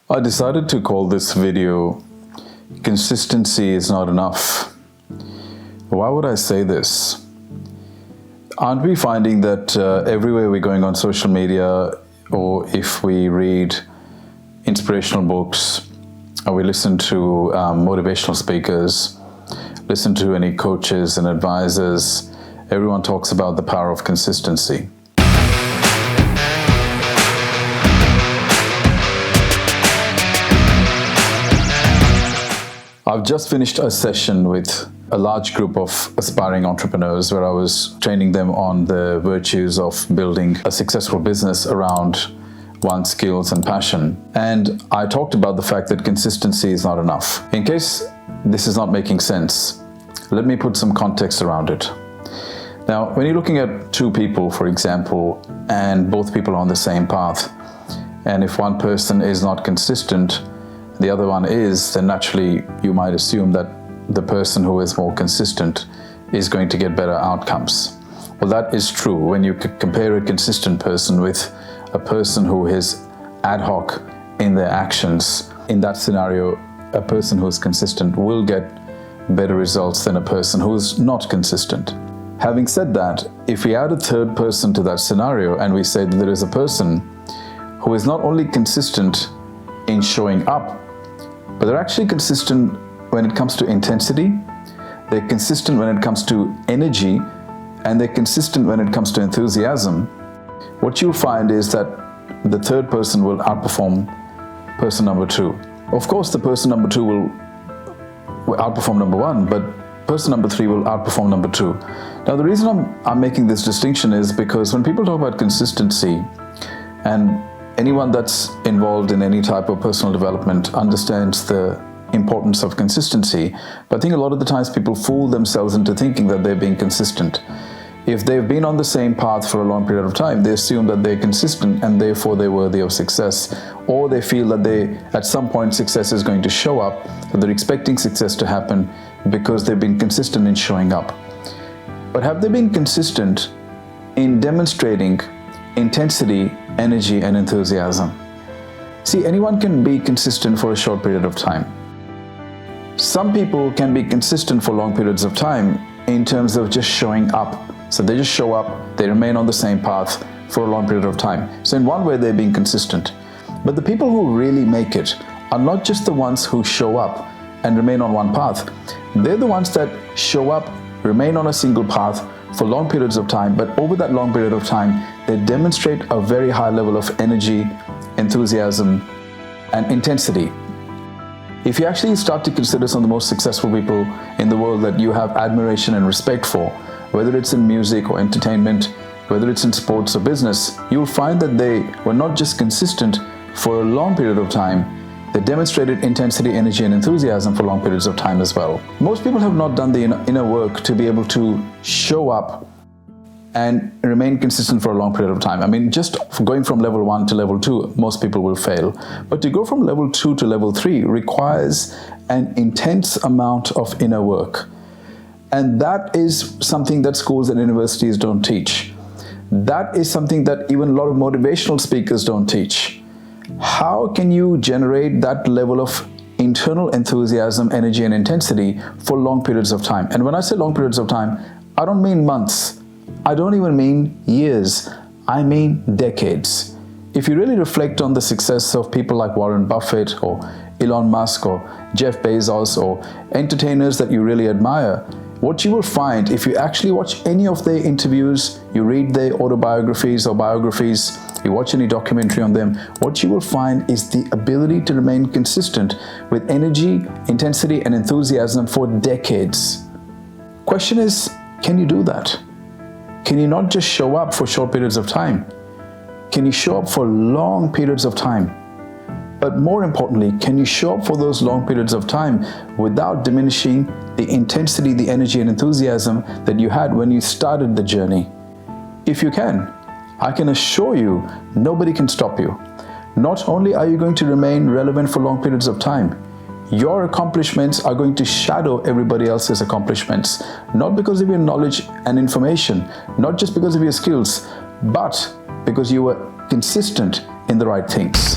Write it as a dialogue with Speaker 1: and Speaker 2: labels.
Speaker 1: I decided to call this video "Consistency is Not Enough." Why would I say this? Aren't we finding that everywhere we're going on social media, or if we read inspirational books, or we listen to motivational speakers, listen to any coaches and advisors, everyone talks about the power of consistency. I've just finished a session with a large group of aspiring entrepreneurs where I was training them on the virtues of building a successful business around one's skills and passion. And I talked about the fact that consistency is not enough. In case this is not making sense, let me put some context around it. Now, when you're looking at two people, for example, and both people are on the same path, and if one person is not consistent, the other one is, then naturally you might assume that the person who is more consistent is going to get better outcomes. Well, that is true when you compare a consistent person with a person who is ad hoc in their actions. In that scenario, a person who is consistent will get better results than a person who is not consistent. Having said that, if we add a third person to that scenario and we say that there is a person who is not only consistent in showing up, but they're actually consistent when it comes to intensity, they're consistent when it comes to energy, and they're consistent when it comes to enthusiasm, what you'll find is that the third person will outperform person number two. Of course, the person number two will outperform number one, but person number three will outperform number two. Now, the reason I'm making this distinction is because when people talk about consistency, and anyone that's involved in any type of personal development understands the importance of consistency, but I think a lot of the times people fool themselves into thinking that they're being consistent. If they've been on the same path for a long period of time, they assume that they're consistent and therefore they're worthy of success, or they feel that at some point success is going to show up, that they're expecting success to happen because they've been consistent in showing up. But have they been consistent in demonstrating intensity, energy, and enthusiasm? See, anyone can be consistent for a short period of time. Some people can be consistent for long periods of time in terms of just showing up. So they just show up, they remain on the same path for a long period of time. So in one way, they're being consistent. But the people who really make it are not just the ones who show up and remain on one path. They're the ones that show up, remain on a single path for long periods of time, but over that long period of time, they demonstrate a very high level of energy, enthusiasm, and intensity. If you actually start to consider some of the most successful people in the world that you have admiration and respect for, whether it's in music or entertainment, whether it's in sports or business, you'll find that they were not just consistent for a long period of time, they demonstrated intensity, energy, and enthusiasm for long periods of time as well. Most people have not done the inner work to be able to show up and remain consistent for a long period of time. I mean, just going from level 1 to level 2, most people will fail. But to go from level 2 to level 3 requires an intense amount of inner work. And that is something that schools and universities don't teach. That is something that even a lot of motivational speakers don't teach. How can you generate that level of internal enthusiasm, energy, and intensity for long periods of time? And when I say long periods of time, I don't mean months. I don't even mean years. I mean decades. If you really reflect on the success of people like Warren Buffett or Elon Musk or Jeff Bezos or entertainers that you really admire, what you will find if you actually watch any of their interviews, you read their autobiographies or biographies, you watch any documentary on them, what you will find is the ability to remain consistent with energy, intensity, and enthusiasm for decades. Question is, can you do that? Can you not just show up for short periods of time? Can you show up for long periods of time? But more importantly, can you show up for those long periods of time without diminishing the intensity, the energy, and enthusiasm that you had when you started the journey? If you can, I can assure you, nobody can stop you. Not only are you going to remain relevant for long periods of time, your accomplishments are going to shadow everybody else's accomplishments, not because of your knowledge and information, not just because of your skills, but because you were consistent in the right things.